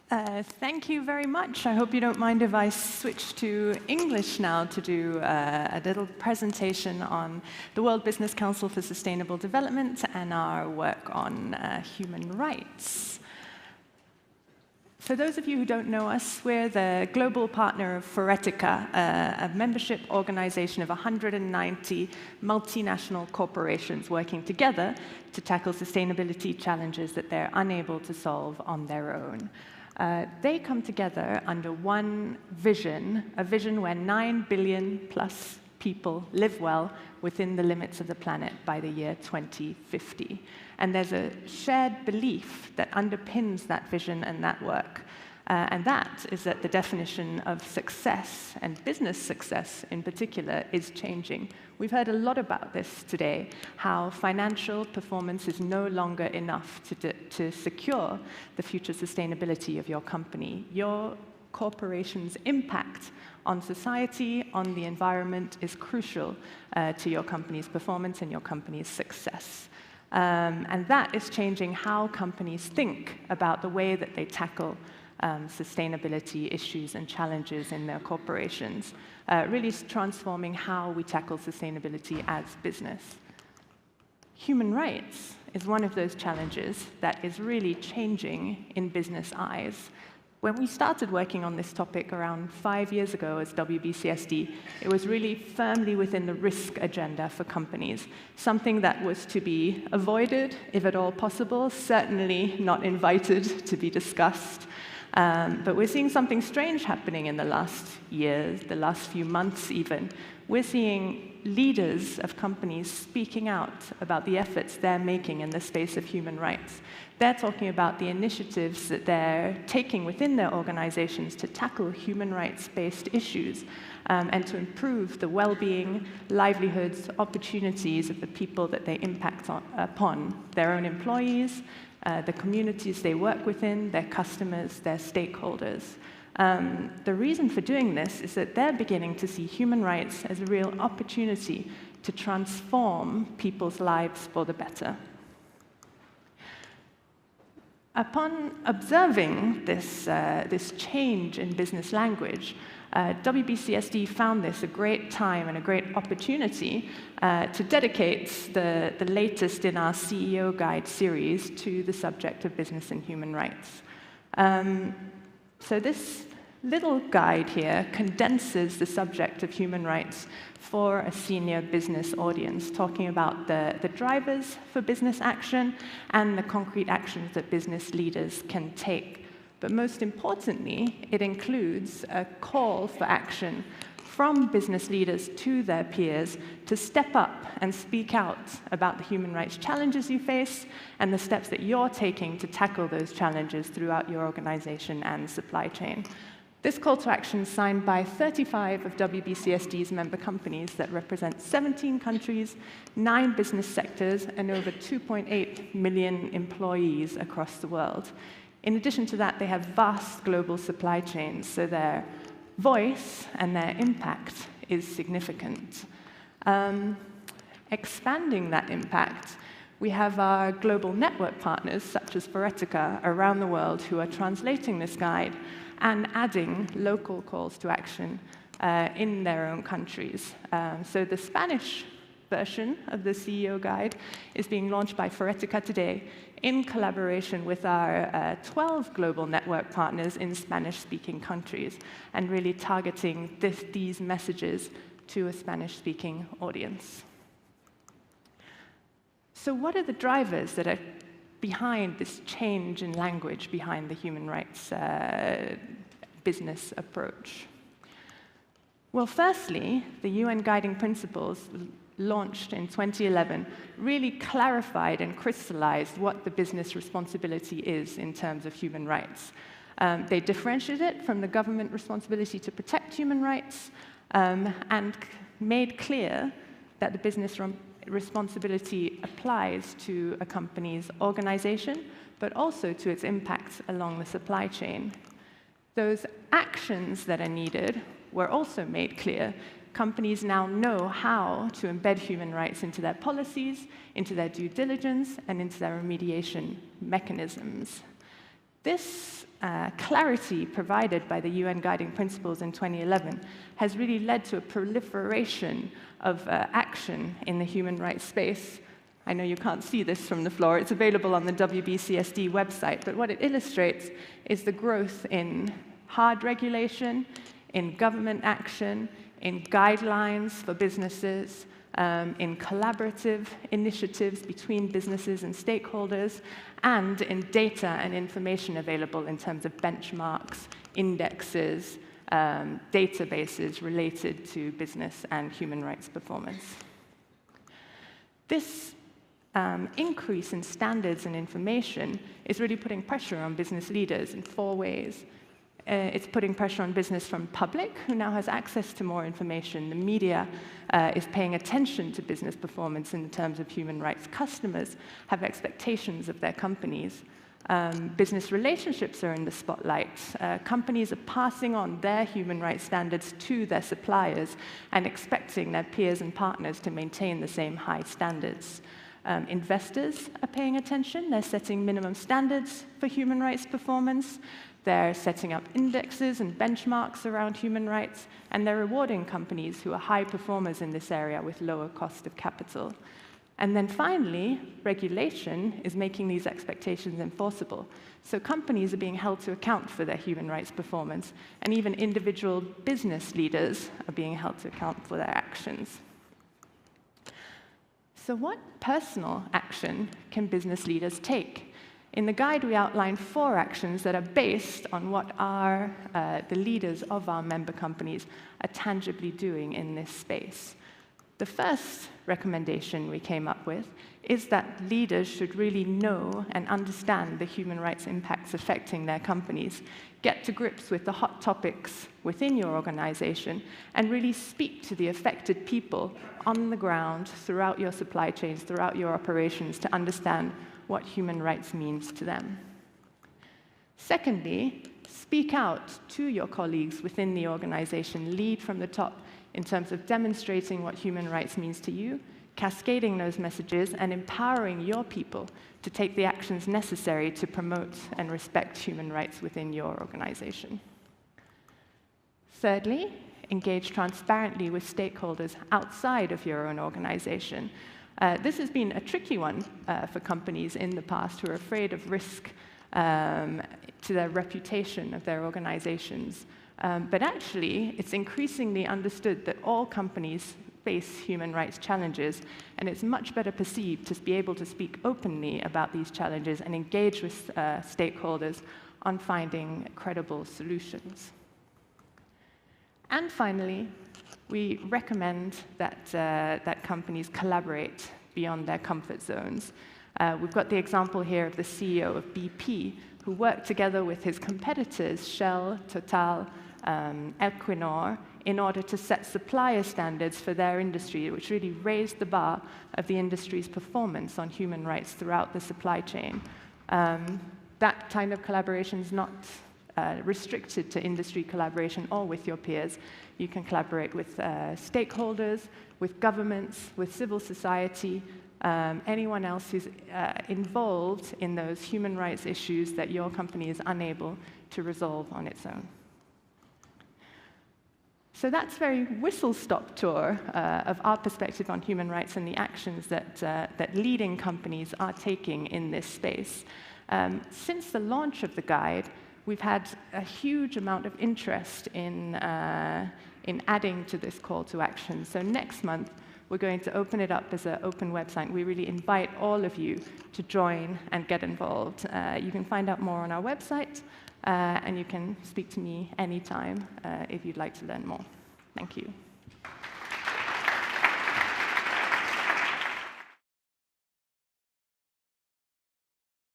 Thank you very much. I hope you don't mind if I switch to English now to do a little presentation on the World Business Council for Sustainable Development and our work on human rights. For those of you who don't know us, we're the global partner of Forética, a membership organization of 190 multinational corporations working together to tackle sustainability challenges that they're unable to solve on their own. They come together under one vision, a vision where 9 billion plus people live well within the limits of the planet by the year 2050. And there's a shared belief that underpins that vision and that work. And that is that the definition of success, and business success in particular, is changing. We've heard a lot about this today, how financial performance is no longer enough to secure the future sustainability of your company. Your corporation's impact on society, on the environment, is crucial to your company's performance and your company's success. And that is changing how companies think about the way that they tackle sustainability issues and challenges in their corporations, really transforming how we tackle sustainability as business. Human rights is one of those challenges that is really changing in business eyes. When we started working on this topic around 5 years ago as WBCSD, it was really firmly within the risk agenda for companies, something that was to be avoided, if at all possible, certainly not invited to be discussed. But we're seeing something strange happening in the last years, the last few months even. We're seeing leaders of companies speaking out about the efforts they're making in the space of human rights. They're talking about the initiatives that they're taking within their organizations to tackle human rights-based issues and to improve the well-being, livelihoods, opportunities of the people that they impact upon, their own employees, the communities they work within, their customers, their stakeholders. The reason for doing this is that they're beginning to see human rights as a real opportunity to transform people's lives for the better. Upon observing this change in business language, WBCSD found this a great time and a great opportunity to dedicate the latest in our CEO Guide series to the subject of business and human rights. So this little guide here condenses the subject of human rights for a senior business audience, talking about the drivers for business action and the concrete actions that business leaders can take. But most importantly, it includes a call for action from business leaders to their peers to step up and speak out about the human rights challenges you face and the steps that you're taking to tackle those challenges throughout your organization and supply chain. This call to action is signed by 35 of WBCSD's member companies that represent 17 countries, 9 business sectors, and over 2.8 million employees across the world. In addition to that, they have vast global supply chains, so their voice and their impact is significant. Expanding that impact, we have our global network partners, such as Forética, around the world who are translating this guide and adding local calls to action in their own countries. So the Spanish version of the CEO Guide is being launched by Forética today in collaboration with our 12 global network partners in Spanish-speaking countries, and really targeting these messages to a Spanish-speaking audience. So what are the drivers that are behind this change in language, behind the human rights business approach? Well, firstly, the UN Guiding Principles, launched in 2011, really clarified and crystallized what the business responsibility is in terms of human rights. They differentiated it from the government responsibility to protect human rights and made clear that the business responsibility applies to a company's organization, but also to its impact along the supply chain. Those actions that are needed were also made clear. Companies now know how to embed human rights into their policies, into their due diligence, and into their remediation mechanisms. this clarity provided by the UN Guiding Principles in 2011 has really led to a proliferation of action in the human rights space. I know you can't see this from the floor. It's available on the WBCSD website, but what it illustrates is the growth in hard regulation, in government action, in guidelines for businesses, in collaborative initiatives between businesses and stakeholders, and in data and information available in terms of benchmarks, indexes, databases related to business and human rights performance. This increase in standards and information is really putting pressure on business leaders in 4 ways. It's putting pressure on business from public, who now has access to more information. The media is paying attention to business performance in terms of human rights. Customers have expectations of their companies. Business relationships are in the spotlight. Companies are passing on their human rights standards to their suppliers and expecting their peers and partners to maintain the same high standards. Investors are paying attention. They're setting minimum standards for human rights performance. They're setting up indexes and benchmarks around human rights, and they're rewarding companies who are high performers in this area with lower cost of capital. And then finally, regulation is making these expectations enforceable. So companies are being held to account for their human rights performance, and even individual business leaders are being held to account for their actions. So what personal action can business leaders take? In the guide, we outline 4 actions that are based on what the leaders of our member companies are tangibly doing in this space. The first recommendation we came up with is that leaders should really know and understand the human rights impacts affecting their companies, get to grips with the hot topics within your organization, and really speak to the affected people on the ground throughout your supply chains, throughout your operations, to understand what human rights means to them. Secondly, speak out to your colleagues within the organization. Lead from the top in terms of demonstrating what human rights means to you, cascading those messages, and empowering your people to take the actions necessary to promote and respect human rights within your organization. Thirdly, engage transparently with stakeholders outside of your own organization. This has been a tricky one for companies in the past who are afraid of risk to their reputation of their organizations. But actually, it's increasingly understood that all companies face human rights challenges, and it's much better perceived to be able to speak openly about these challenges and engage with stakeholders on finding credible solutions. And finally, we recommend that companies collaborate beyond their comfort zones. We've got the example here of the CEO of BP, who worked together with his competitors, Shell, Total, Equinor, in order to set supplier standards for their industry, which really raised the bar of the industry's performance on human rights throughout the supply chain. That kind of collaboration is not restricted to industry collaboration or with your peers. You can collaborate with stakeholders, with governments, with civil society, anyone else who's involved in those human rights issues that your company is unable to resolve on its own. So that's a very whistle-stop tour of our perspective on human rights and the actions that leading companies are taking in this space. Since the launch of the guide, we've had a huge amount of interest in adding to this call to action. So next month, we're going to open it up as an open website. We really invite all of you to join and get involved. You can find out more on our website, and you can speak to me anytime if you'd like to learn more. Thank you.